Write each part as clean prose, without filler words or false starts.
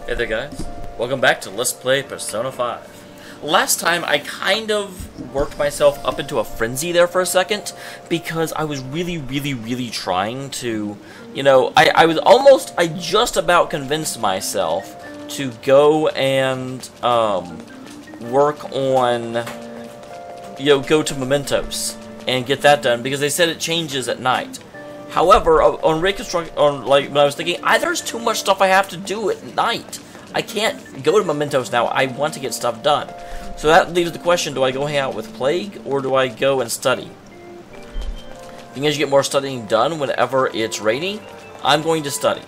Hey there guys, welcome back to Let's Play Persona 5. Last time I kind of worked myself up into a frenzy there for a second because I was really trying to, you know, I just about convinced myself to go and work on, go to Mementos and get that done because they said it changes at night. However, on reconstruct, when I was thinking, there's too much stuff I have to do at night. I can't go to Mementos now. I want to get stuff done. So that leaves the question, do I go hang out with Plague, or do I go and study? Being as you get more studying done whenever it's rainy, I'm going to study.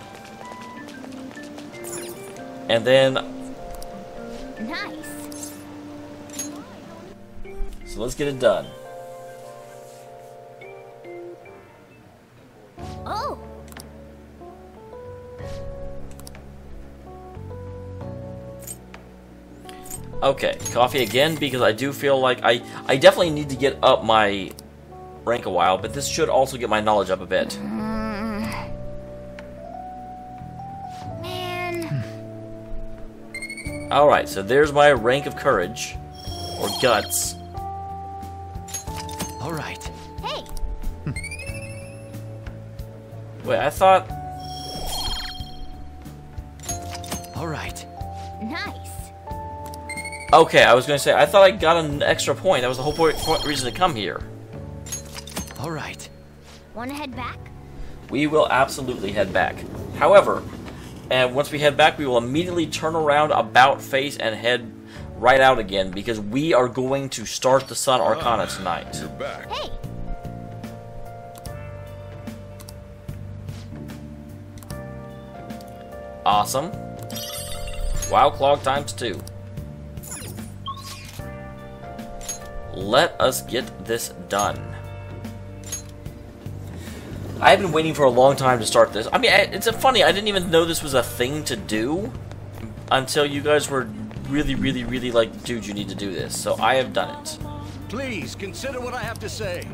And then... Nice. So let's get it done. Oh. Okay, coffee again because I do feel like I definitely need to get up my rank a while, but this should also get my knowledge up a bit. Man. Alright, so there's my rank of courage. Or guts. Alright. Hey. Wait, I thought... Alright. Nice. Okay, I was going to say, I thought I got an extra point. That was the whole reason to come here. Alright. Wanna head back? We will absolutely head back. However, and once we head back, we will immediately turn around, about face, and head right out again, because we are going to start the Sun Arcana tonight. You're back. Hey. Awesome. Wow, clog times 2. Let us get this done. I've been waiting for a long time to start this. I mean, it's funny, I didn't even know this was a thing to do until you guys were really like, dude, you need to do this. So I have done it. Please consider what I have to say.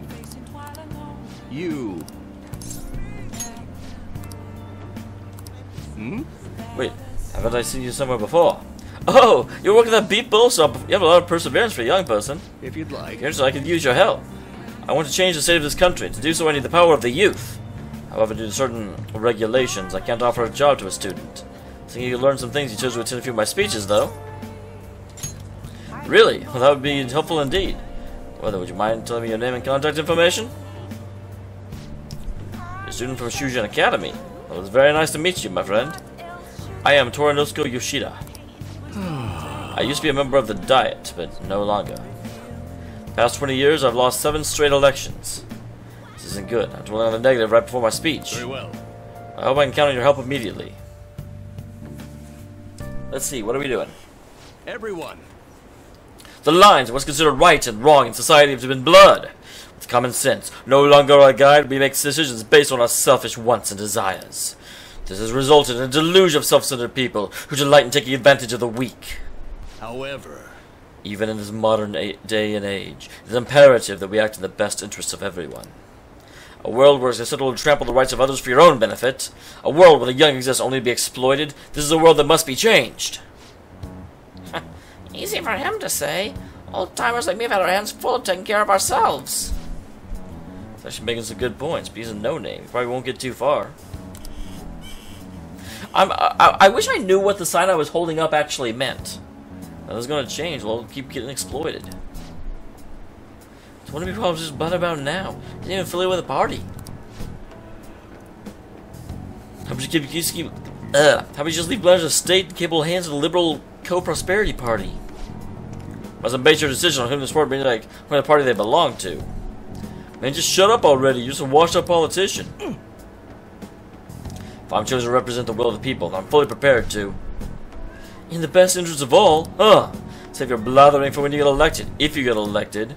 You. Wait, haven't I seen you somewhere before? Oh, you're working at that beat bull shop. You have a lot of perseverance for a young person. If you'd like. Here's I could use your help. I want to change the state of this country. To do so, I need the power of the youth. However, due to certain regulations, I can't offer a job to a student. Seeing you learn some things, you chose to attend a few of my speeches, though. Really? Well, that would be helpful indeed. Well, then, would you mind telling me your name and contact information? You're a student from Shujin Academy. Well, it's very nice to meet you, my friend. I am Torinosuke Yoshida. I used to be a member of the Diet, but no longer. Past 20 years, I've lost 7 straight elections. This isn't good. I'm dwelling on the negative right before my speech. Very well. I hope I can count on your help immediately. Let's see, what are we doing? Everyone. The lines of what's considered right and wrong in society have been blurred. With common sense, no longer our guide, we make decisions based on our selfish wants and desires. This has resulted in a deluge of self-centered people who delight in taking advantage of the weak. However, even in this modern day and age, it is imperative that we act in the best interests of everyone. A world where it's acceptable to trample the rights of others for your own benefit, a world where the young exist only to be exploited, this is a world that must be changed. Easy for him to say. Old-timers like me have had our hands full of taking care of ourselves. He's actually making some good points, but he's a no-name. He probably won't get too far. I wish I knew what the sign I was holding up actually meant. Now, this is going to change. We'll keep getting exploited. So what are we probably just butting about now? Didn't even affiliate with a party. How about you just leave matters of state in capable hands of the liberal co-prosperity party? Must base your decision on whom to support, being like what the party they belong to. Man, just shut up already. You're just a washed-up politician. If I'm chosen to represent the will of the people, then I'm fully prepared to. In the best interest of all, save your blathering for when you get elected, if you get elected.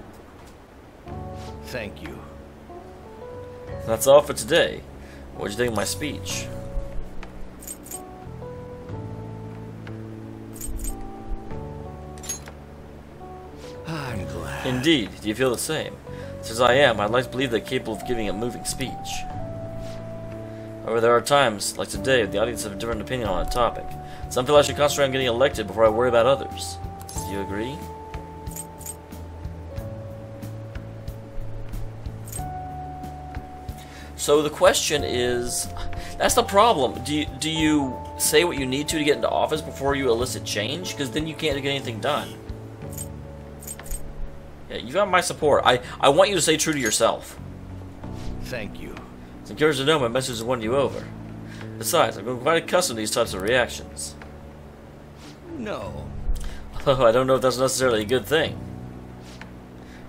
thank you. That's all for today. What'd you think of my speech? I'm glad. Indeed. Do you feel the same? Since I am, I'd like to believe they're capable of giving a moving speech. However, there are times, like today, the audience have a different opinion on a topic. Some feel I should concentrate on getting elected before I worry about others. Do you agree? So the question is, that's the problem. Do you say what you need to get into office before you elicit change? Because then you can't get anything done. Yeah, you got my support. I want you to stay true to yourself. Thank you. It's encouraging to know my message has won you over. Besides, I'm quite accustomed to these types of reactions. No. Oh, I don't know if that's necessarily a good thing.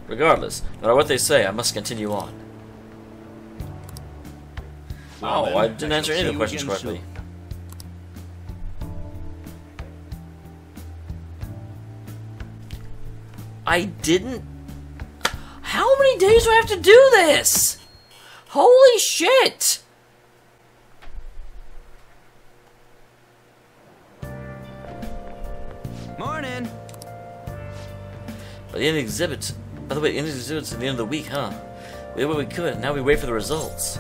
Regardless, no matter what they say, I must continue on. Well, Oh, I didn't answer any of the see you questions again correctly. I didn't... How many days do I have to do this? Holy shit! Morning. By the end of the exhibits... By the way, the end of the exhibits at the end of the week, huh? We did what we could, now we wait for the results.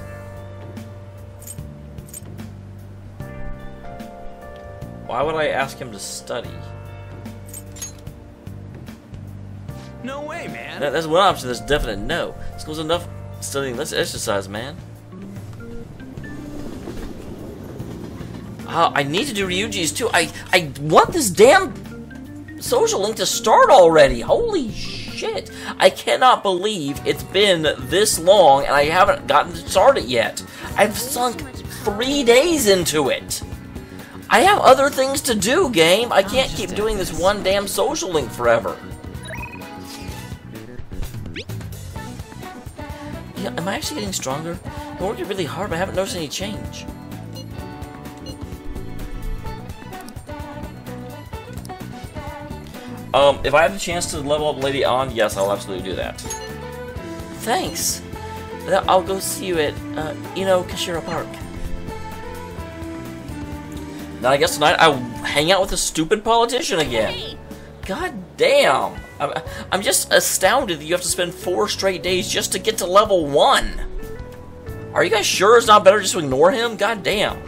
Why would I ask him to study? No way, man. That's one option, that's definite no. School's enough studying, let's exercise, man. I need to do Ryuji's too. I want this damn social link to start already. Holy shit. I cannot believe it's been this long and I haven't gotten to start it yet. I've sunk 3 days into it. I have other things to do, game. I can't keep doing this one damn social link forever. Yeah, am I actually getting stronger? I'm working really hard, but I haven't noticed any change. If I have the chance to level up Lady On, yes, I'll absolutely do that. Thanks. I'll go see you at, Kashira Park. Now I guess tonight I'll hang out with a stupid politician again. Hey. God damn. I'm just astounded that you have to spend 4 straight days just to get to level 1. Are you guys sure it's not better just to ignore him? God damn.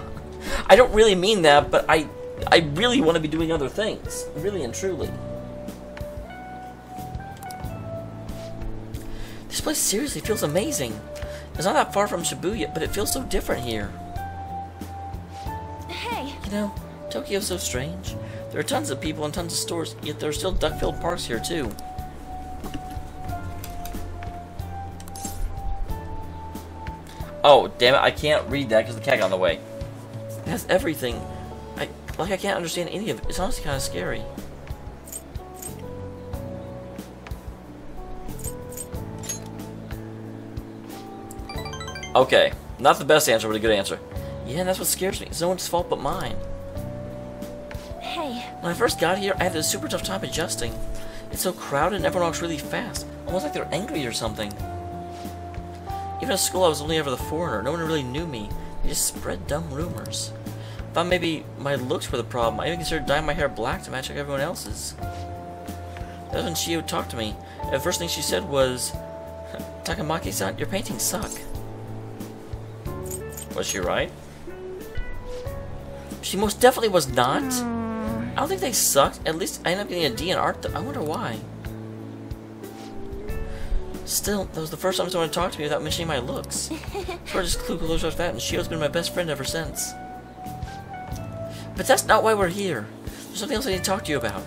I don't really mean that, but I really want to be doing other things. Really and truly. This place seriously feels amazing. It's not that far from Shibuya, but it feels so different here. Hey. You know, Tokyo's so strange. There are tons of people and tons of stores, yet there are still duck-filled parks here too. Oh, damn it, I can't read that because the cat got in the way. It has everything. I can't understand any of it. It's honestly kind of scary. Okay, not the best answer, but a good answer. Yeah, that's what scares me. It's no one's fault but mine. Hey. When I first got here, I had a super tough time adjusting. It's so crowded and everyone walks really fast. Almost like they're angry or something. Even at school, I was only ever the foreigner. No one really knew me. They just spread dumb rumors. I thought maybe my looks were the problem. I even considered dyeing my hair black to match like everyone else's. That was when Shio talked to me. And the first thing she said was, Takamaki-san, your paintings suck. Was she right? She most definitely was not. I don't think they sucked. At least I ended up getting a D in art. I wonder why. Still, that was the first time someone talked to me without mentioning my looks. So I just clue close after that, and Shio's been my best friend ever since. But that's not why we're here. There's something else I need to talk to you about.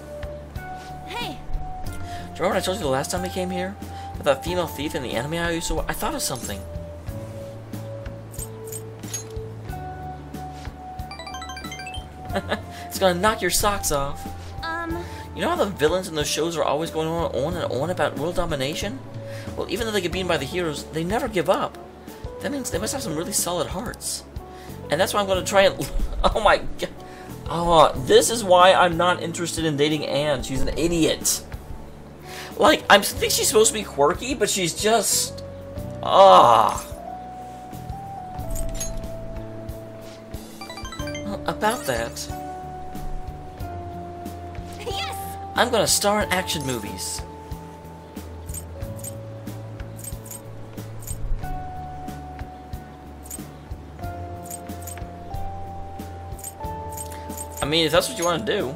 Hey. Do you remember when I told you the last time we came here? About that female thief in the anime I used to watch? I thought of something. It's gonna knock your socks off. You know how the villains in those shows are always going on and on about world domination? Well, even though they get beaten by the heroes, they never give up. That means they must have some really solid hearts. And that's why I'm gonna try and... Oh my god. Oh, this is why I'm not interested in dating Anne. She's an idiot. Like, I think she's supposed to be quirky, but she's just... Well, about that... Yes. I'm gonna star in action movies. I mean, if that's what you want to do.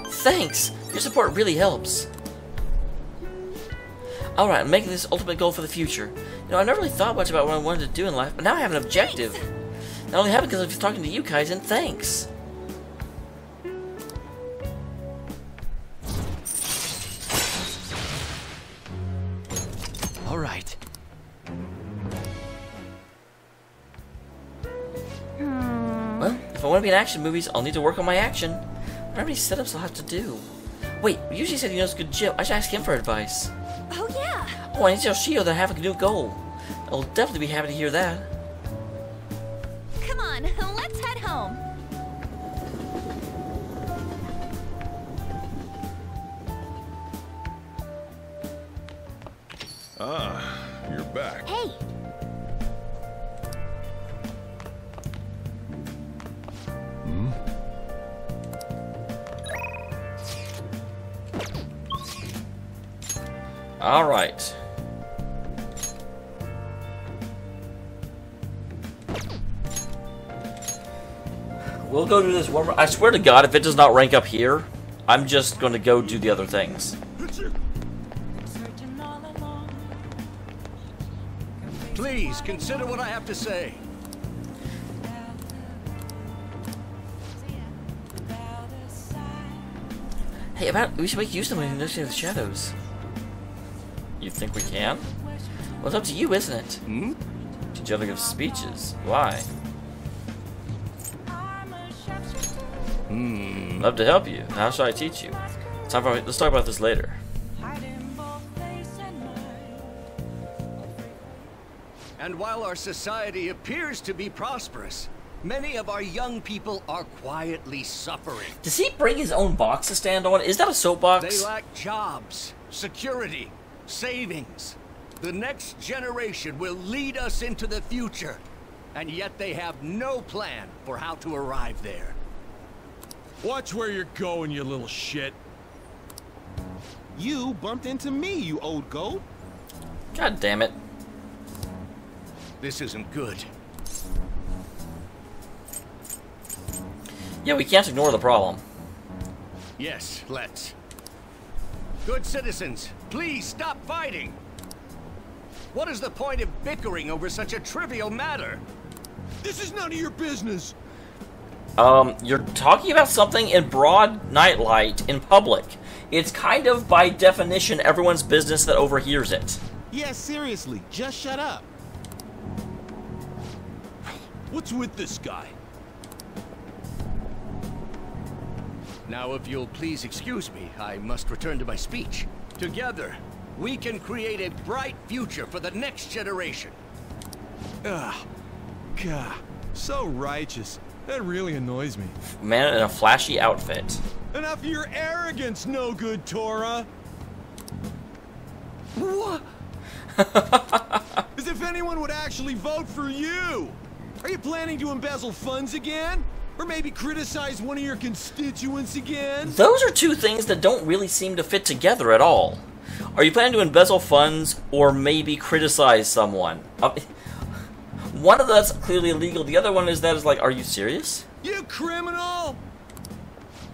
Thanks! Your support really helps. Alright, I'm making this ultimate goal for the future. You know, I never really thought much about what I wanted to do in life, but now I have an objective. Not only have it because I was talking to you, Kaizen. Thanks! Alright. Well, if I want to be in action movies, I'll need to work on my action. What are many setups I'll have to do? Wait, usually said he knows good Jim. I should ask him for advice. Oh, yeah. Oh, I need to tell Shio that I have a new goal. I'll definitely be happy to hear that. Come on, let's head home. Ah, you're back. Hey. Alright. We'll go do this one more. I swear to God, if it does not rank up here, I'm just going to go do the other things. Please consider what I have to say. Hey, we should make use of them when negotiate the shadows. You think we can? Well, it's up to you, isn't it? Hmm? Did you ever give speeches? Why? Love to help you. How should I teach you? Time for let's talk about this later. And while our society appears to be prosperous, many of our young people are quietly suffering. Does he bring his own box to stand on? Is that a soapbox? They lack jobs, security, savings. The next generation will lead us into the future, and yet they have no plan for how to arrive there. Watch where you're going, you little shit. You bumped into me, you old goat. God damn it. This isn't good. Yeah, we can't ignore the problem. Yes, let's. Good citizens, please stop fighting. What is the point of bickering over such a trivial matter? This is none of your business. You're talking about something in broad nightlight in public. It's kind of, by definition, everyone's business that overhears it. Yeah, seriously, just shut up. What's with this guy? Now, if you'll please excuse me, I must return to my speech. Together, we can create a bright future for the next generation. Ugh. God, so righteous. That really annoys me. Man in a flashy outfit. Enough of your arrogance, no good Torah. What? As if anyone would actually vote for you. Are you planning to embezzle funds again? Or maybe criticize one of your constituents again? Those are two things that don't really seem to fit together at all. Are you planning to embezzle funds or maybe criticize someone? One of that's clearly illegal. The other one is like, are you serious? You criminal!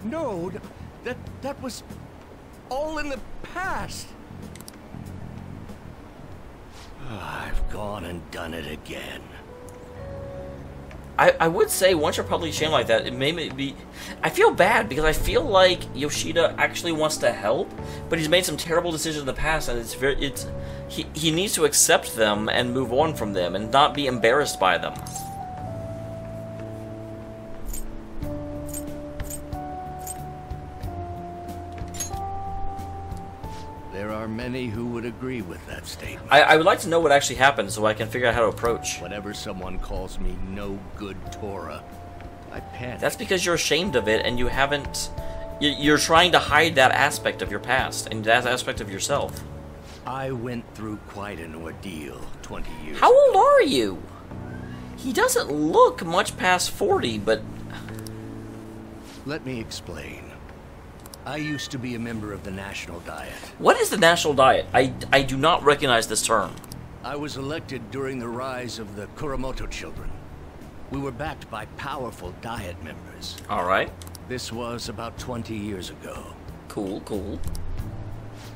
No, that was all in the past. I've gone and done it again. I would say once you're publicly shamed like that, it may be... I feel bad because I feel like Yoshida actually wants to help, but he's made some terrible decisions in the past, and he needs to accept them and move on from them and not be embarrassed by them. There are many who would agree with that statement. I would like to know what actually happened so I can figure out how to approach. Whenever someone calls me no good Torah, I panic. That's because you're ashamed of it and you haven't... You're trying to hide that aspect of your past and that aspect of yourself. I went through quite an ordeal 20 years How ago. old are you? He doesn't look much past 40, but... Let me explain. I used to be a member of the National Diet. What is the National Diet? I do not recognize this term. I was elected during the rise of the Kuramoto children. We were backed by powerful Diet members. Alright. This was about 20 years ago. Cool, cool.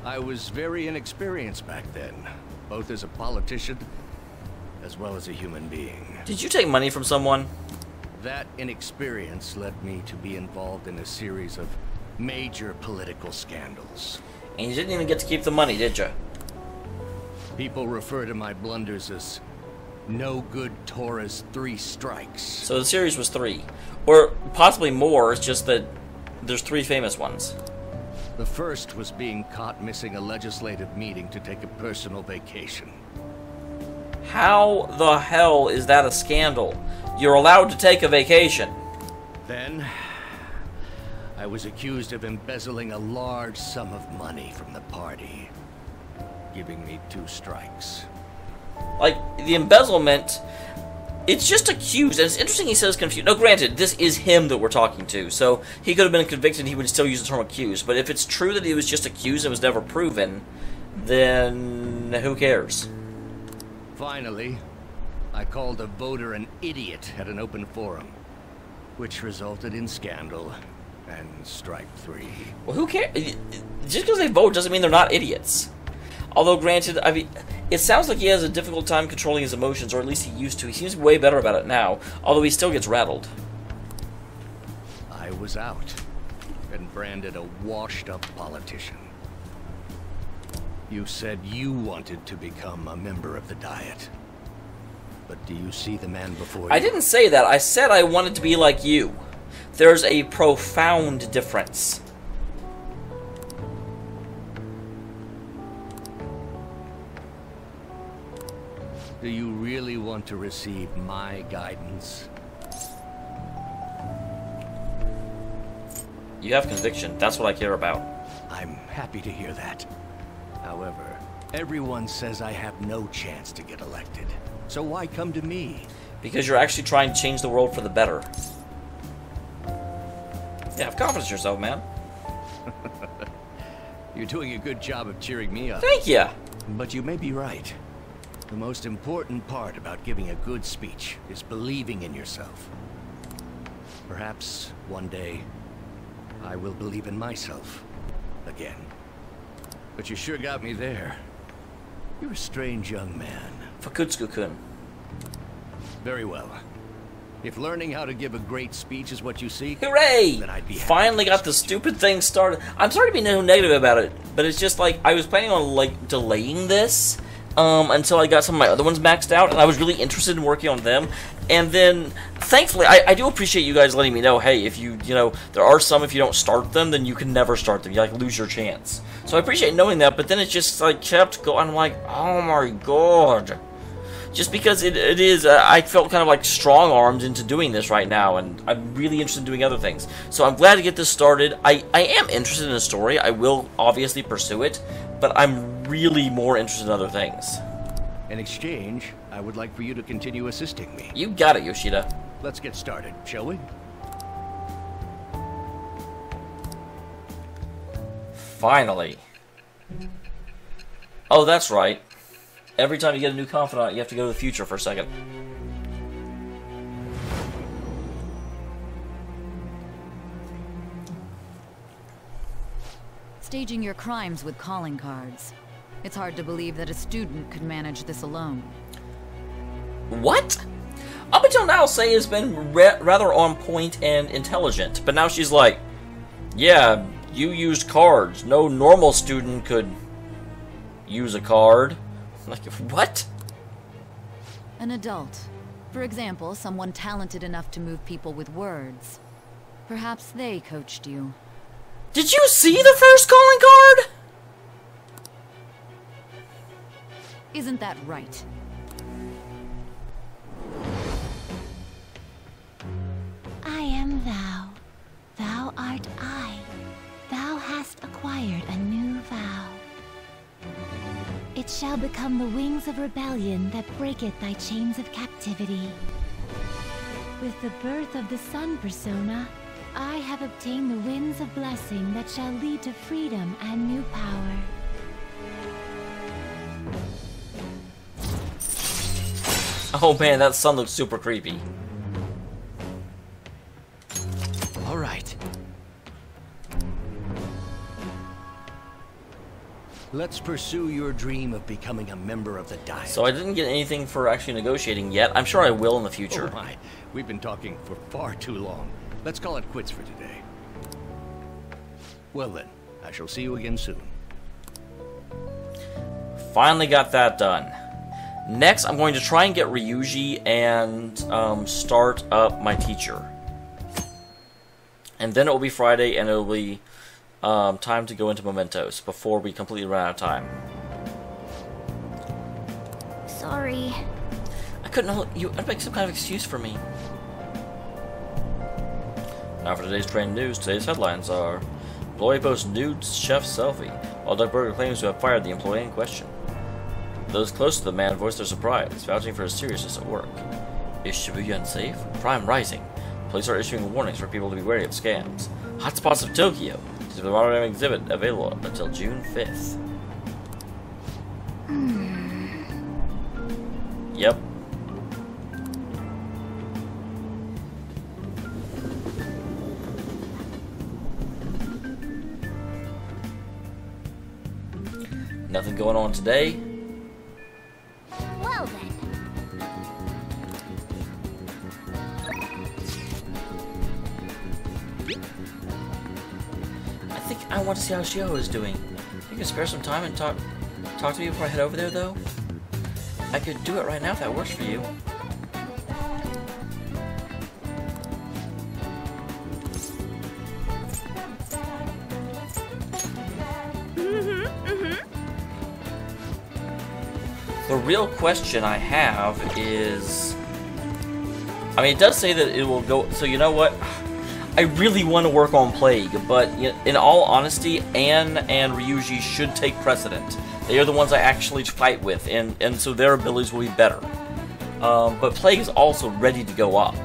I was very inexperienced back then, both as a politician as well as a human being. Did you take money from someone? That inexperience led me to be involved in a series of major political scandals. And you didn't even get to keep the money, did you? People refer to my blunders as no good Torah's 3 strikes. So the series was 3. Or possibly more, it's just that there's 3 famous ones. The first was being caught missing a legislative meeting to take a personal vacation. How the hell is that a scandal? You're allowed to take a vacation. Then, I was accused of embezzling a large sum of money from the party, giving me 2 strikes. Like, the embezzlement, it's just accused, and it's interesting he says confused. No, granted, this is him that we're talking to, so he could have been convicted and he would still use the term accused, but if it's true that he was just accused and was never proven, then who cares? Finally, I called a voter an idiot at an open forum, which resulted in scandal and strike 3. Well, who cares? Just because they vote doesn't mean they're not idiots. Although, granted, I mean, it sounds like he has a difficult time controlling his emotions, or at least he used to. He seems way better about it now, although he still gets rattled. I was out and branded a washed-up politician. You said you wanted to become a member of the Diet. But do you see the man before you? I didn't say that. I said I wanted to be like you. There's a profound difference. Do you really want to receive my guidance? You have conviction. That's what I care about. I'm happy to hear that. However, everyone says I have no chance to get elected. So why come to me? Because you're actually trying to change the world for the better. Yeah, have confidence in yourself, man. You're doing a good job of cheering me up. Thank you. But you may be right. The most important part about giving a good speech is believing in yourself. Perhaps one day, I will believe in myself again. But you sure got me there. You're a strange young man. Fakutsuku-kun. Very well. If learning how to give a great speech is what you seek, Hooray! then I'd be happy Finally to got the assist you. stupid thing started. I'm sorry to be no negative about it, but it's just like, I was planning on, like, delaying this until I got some of my other ones maxed out, and I was really interested in working on them. And then, thankfully, I do appreciate you guys letting me know, hey, if you know, there are some, if you don't start them, then you can never start them. You, like, lose your chance. So I appreciate knowing that, but then it just, like, kept going. I'm like, oh my god. Just because it is, I felt kind of like strong-armed into doing this right now, and I'm really interested in doing other things. So I'm glad to get this started. I am interested in a story. I will obviously pursue it, but I'm really more interested in other things. In exchange, I would like for you to continue assisting me. You got it, Yoshida. Let's get started, shall we? Finally. Oh, that's right. Every time you get a new confidant, you have to go to the future for a second. Staging your crimes with calling cards. It's hard to believe that a student could manage this alone. What? Up until now, Sei has been rather on point and intelligent, but now she's like, yeah, you used cards. No normal student could use a card. Like, what? An adult. For example, someone talented enough to move people with words. Perhaps they coached you. Did you see the first calling card? Isn't that right? I am thou. Thou art I. Thou hast acquired a new vow. It shall become the wings of rebellion that breaketh thy chains of captivity. With the birth of the Sun persona, I have obtained the winds of blessing that shall lead to freedom and new power. Oh man, that sun looks super creepy. Let's pursue your dream of becoming a member of the Diet. So I didn't get anything for actually negotiating yet. I'm sure I will in the future. Oh my, we've been talking for far too long. Let's call it quits for today. Well then, I shall see you again soon. Finally got that done. Next, I'm going to try and get Ryuji and start up my teacher. And then it will be Friday, and it will be time to go into Mementos before we completely run out of time. Sorry. I couldn't. I'd make some kind of excuse for me. Now for today's trending news. Today's headlines are: employee posts nude chef selfie, while Doug Burger claims to have fired the employee in question. Those close to the man voiced their surprise, vouching for his seriousness at work. Is Shibuya unsafe? Crime rising. Police are issuing warnings for people to be wary of scams. Hotspots of Tokyo. The modern exhibit available until June 5th. Yep. Nothing going on today. Well then. I want to see how Shio is doing. You can spare some time and talk to me before I head over there, though? I could do it right now if that works for you. The real question I have is... I mean, it does say that it will go... So you know what? I really want to work on Plague, but in all honesty, Anne and Ryuji should take precedent. They are the ones I actually fight with, and so their abilities will be better. But Plague is also ready to go up.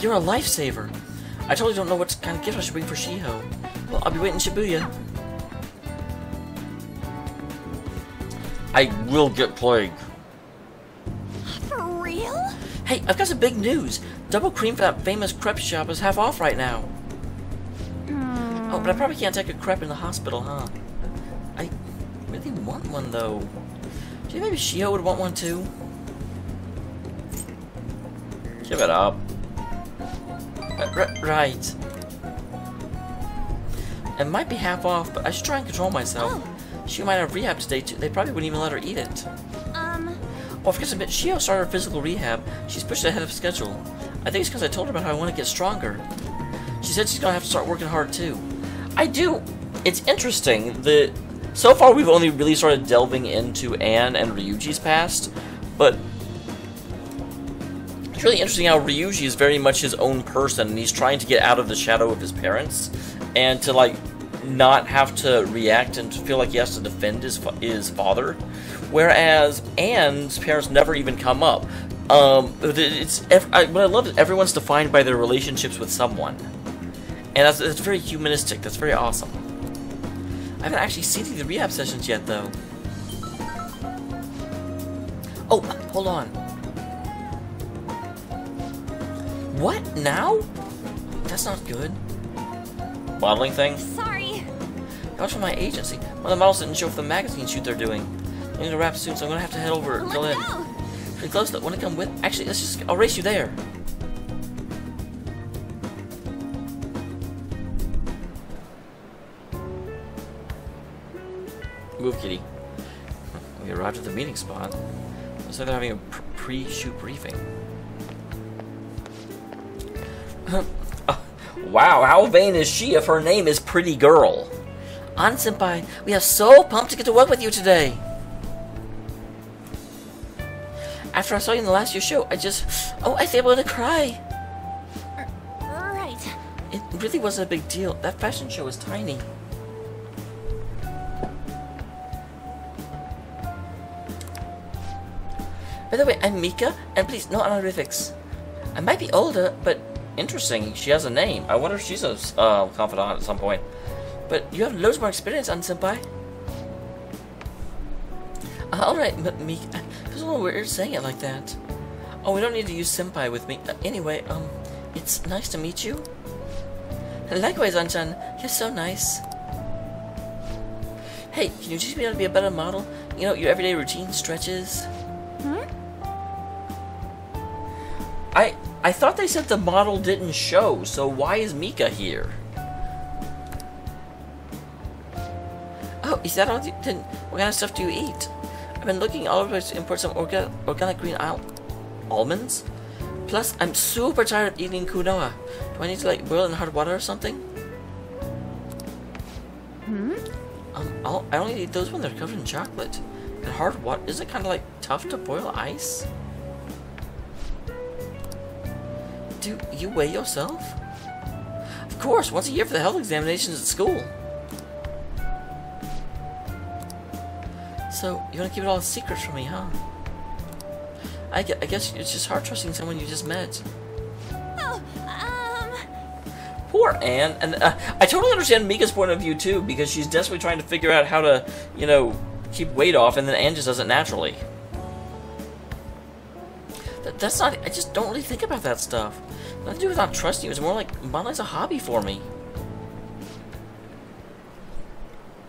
You're a lifesaver. I totally don't know what kind of gift I should bring for Shiho. Well, I'll be waiting in Shibuya. I will get Plague. For real? Hey, I've got some big news. Double Cream for that famous crepe shop is half off right now. Oh, but I probably can't take a crepe in the hospital, huh? I really want one, though. Do you think maybe Shio would want one, too? Give it up. Right. It might be half off, but I should try and control myself. Oh. She might have rehab today, too. They probably wouldn't even let her eat it. Oh, I forgot to admit, Shio started her physical rehab. She's pushed ahead of schedule. I think it's because I told her about how I want to get stronger. She said she's going to have to start working hard, too. I do. It's interesting that so far we've only really started delving into Anne and Ryuji's past, but it's really interesting how Ryuji is very much his own person, and he's trying to get out of the shadow of his parents, and to, like, not have to react and feel like he has to defend his father, whereas Anne's parents never even come up. What I love is everyone's defined by their relationships with someone, and that's very humanistic. That's very awesome. I haven't actually seen any of the rehab sessions yet, though. Oh, hold on. What now? That's not good. Modeling thing? Sorry. That was from my agency. One of the models didn't show for the magazine shoot they're doing. I'm going to wrap soon, so I'm going to have to head over to Lynn. Pretty close, though. Want to come with? Actually, I'll race you there. Move, kitty. We arrived at the meeting spot. Looks like they're having a pre-shoot briefing. Wow, how vain is she if her name is Pretty Girl? An-senpai, we are so pumped to get to work with you today. After I saw you in the last year's show, I think I'm gonna cry. Right. It really wasn't a big deal. That fashion show was tiny. By the way, I'm Mika, and please, no honorifics. I might be older, but interesting, she has a name. I wonder if she's a confidant at some point. But you have loads more experience, An-senpai. Alright, Mika. It's a little weird saying it like that. Oh, we don't need to use senpai with me. Anyway, it's nice to meet you. Likewise, An-chan. You're so nice. Hey, can you teach me how to be a better model? You know, your everyday routine stretches. I thought they said the model didn't show, so why is Mika here? Oh, is that all? Then what kind of stuff do you eat? I've been looking all over the place to import some organic green almonds. Plus, I'm super tired of eating quinoa. Do I need to like boil it in hot water or something? I only eat those when they're covered in chocolate. And hard water, is it kind of like tough to boil ice? Do you weigh yourself? Of course, once a year for the health examinations at school. So, you want to keep it all a secret from me, huh? I guess it's just hard trusting someone you just met. Poor Anne, and I totally understand Mika's point of view too, because she's desperately trying to figure out how to, you know, keep weight off, and then Anne just does it naturally. That's not, I just don't really think about that stuff. Nothing to do with not trusting you, it's more like modeling's a hobby for me.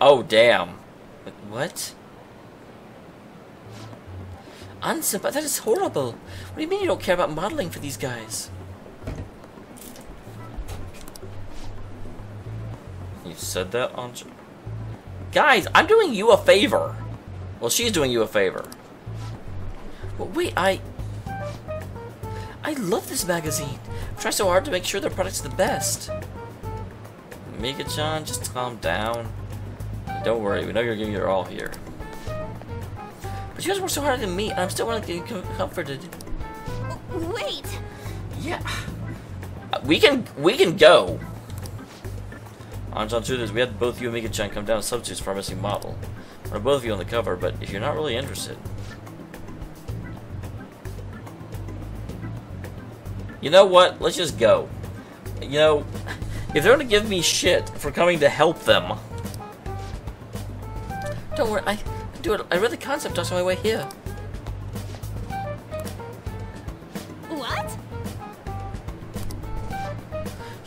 Oh, damn. What? Unsympathetic, that is horrible. What do you mean you don't care about modeling for these guys? You said that on... Guys, I'm doing you a favor. Well, she's doing you a favor. Well, wait, I love this magazine. I try so hard to make sure their product's the best. Mika-chan, just calm down. Don't worry, we know you're giving your all here. But you guys work so harder than me, and I'm still willing to get comforted. Wait! Yeah. We can go. Anjan, truth is, we had both you and Mika-chan come down as substitutes for our missing model. We're both of you on the cover, but if you're not really interested... You know what? Let's just go. You know, if they're gonna give me shit for coming to help them... Don't worry, I do it. I read the concept on my way here. What?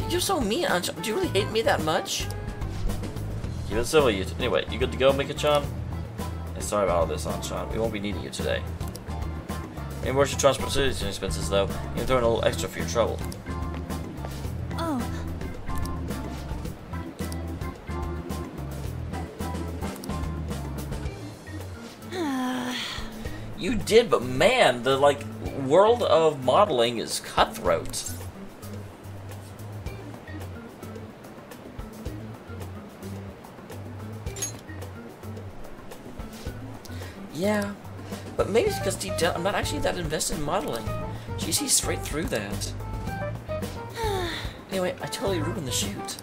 You're so mean, Anjan. Do you really hate me that much? Keep it civil, you. Anyway, you good to go, Mika-chan? Hey, sorry about all this, Anjan. We won't be needing you today. Reimburse your transportation expenses, though. You can throw in a little extra for your trouble. Oh. You did, but man, the like world of modeling is cutthroat. Yeah, but maybe it's because deep down I'm not actually that invested in modeling. She sees straight through that. Anyway, I totally ruined the shoot.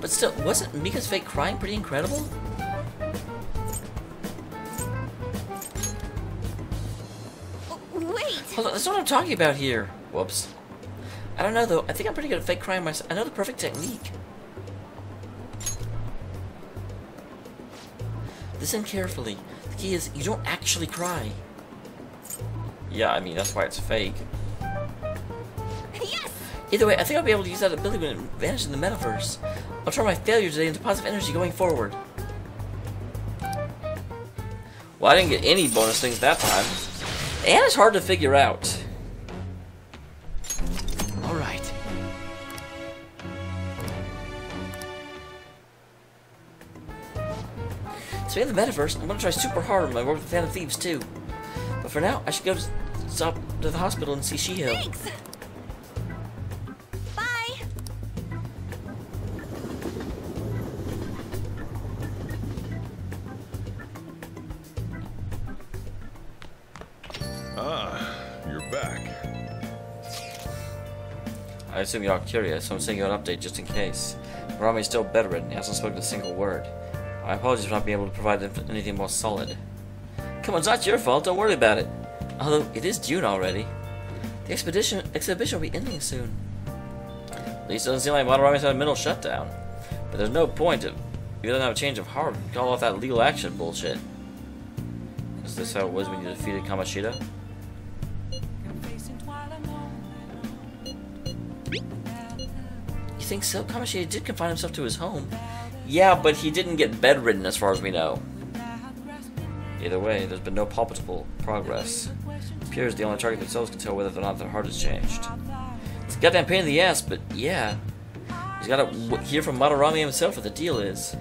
But still, wasn't Mika's fake crying pretty incredible? Wait! Hold on, that's not what I'm talking about here. Whoops. I don't know though, I think I'm pretty good at fake crying myself. I know the perfect technique. Listen carefully. The key is, you don't actually cry. Yeah, I mean, that's why it's fake. Yes! Either way, I think I'll be able to use that ability when it vanishes in the metaverse. I'll turn my failure today into positive energy going forward. Well, I didn't get any bonus things that time. And it's hard to figure out. Alright. Speaking of the metaverse, I'm gonna try super hard on my work with Fan of Thieves too. But for now, I should go to the hospital and see Shiho. Thanks! Bye! Ah, you're back. I assume you're all curious, so I'm sending you an update just in case. Rami's still bedridden, he hasn't spoken a single word. My apologies for not being able to provide anything more solid. Come on, it's not your fault, don't worry about it. Although, it is June already. The exhibition will be ending soon. At least it doesn't seem like Rami's had a mental shutdown. But there's no point if you don't have a change of heart and call off that legal action bullshit. Is this how it was when you defeated Kamoshida? You think so? Kamoshida did confine himself to his home. Yeah, but he didn't get bedridden as far as we know. Either way, there's been no palpable progress. It appears the only target themselves can tell whether or not their heart has changed. It's a goddamn pain in the ass, but yeah. He's gotta hear from Madarame himself what the deal is.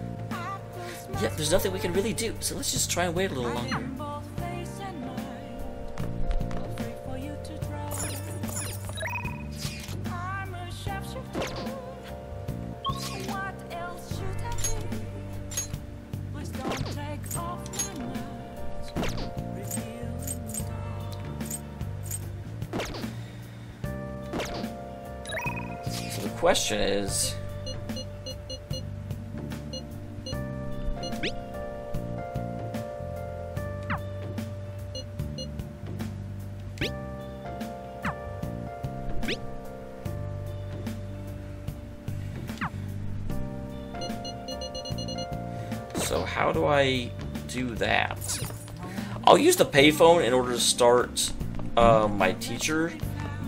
Yeah, there's nothing we can really do, so let's just try and wait a little longer. So the question is... So how do I do that? I'll use the payphone in order to start my teacher,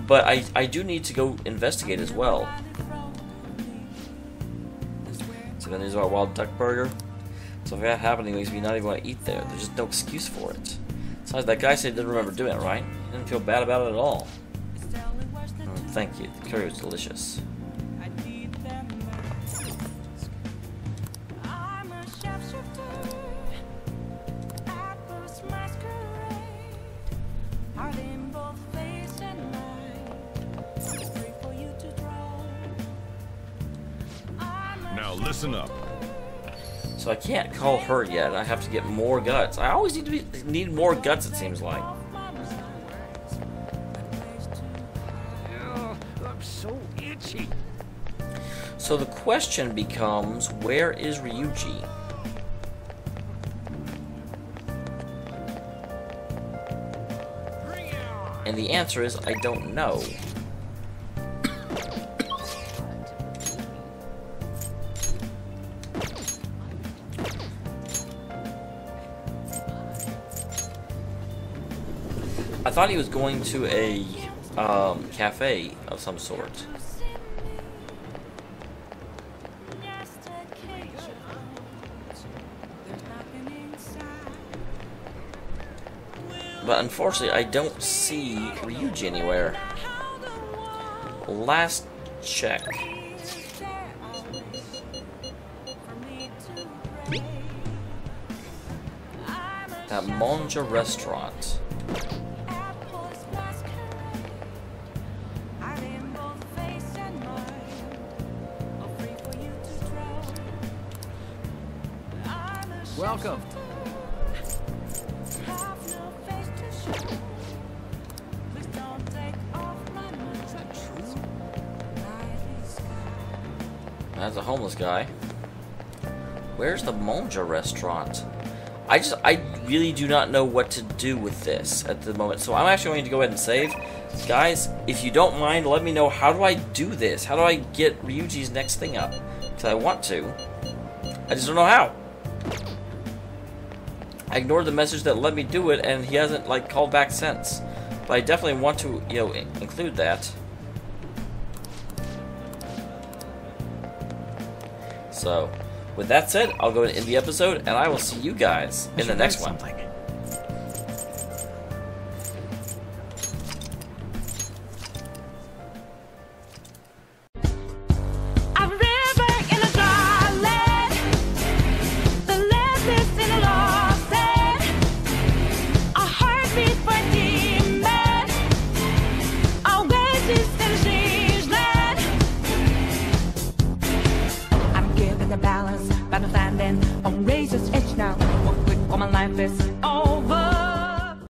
but I do need to go investigate as well. So then there's our wild duck burger. So if that happening, it makes me not even want to eat there. There's just no excuse for it. Besides, that guy said he didn't remember doing it, right? He didn't feel bad about it at all. Thank you. The curry was delicious. Now listen up. So I can't call her yet. I have to get more guts. I always need more guts, it seems like. I'm so itchy. So the question becomes, where is Ryuji? And the answer is, I don't know. I thought he was going to a cafe of some sort. But unfortunately, I don't see Ryuji anywhere. Last check. That Monja restaurant. Welcome. That's a homeless guy. Where's the Monja restaurant? I really do not know what to do with this at the moment. So I'm actually going to go ahead and save. Guys, if you don't mind, let me know, how do I do this? How do I get Ryuji's next thing up? Because I want to. I just don't know how. I ignored the message that let me do it, and he hasn't like called back since. But I definitely want to, you know, include that. So, with that said, I'll go and end the episode, and I will see you guys in the next one. Balance, understanding, on razor's edge now. What quick, all my life is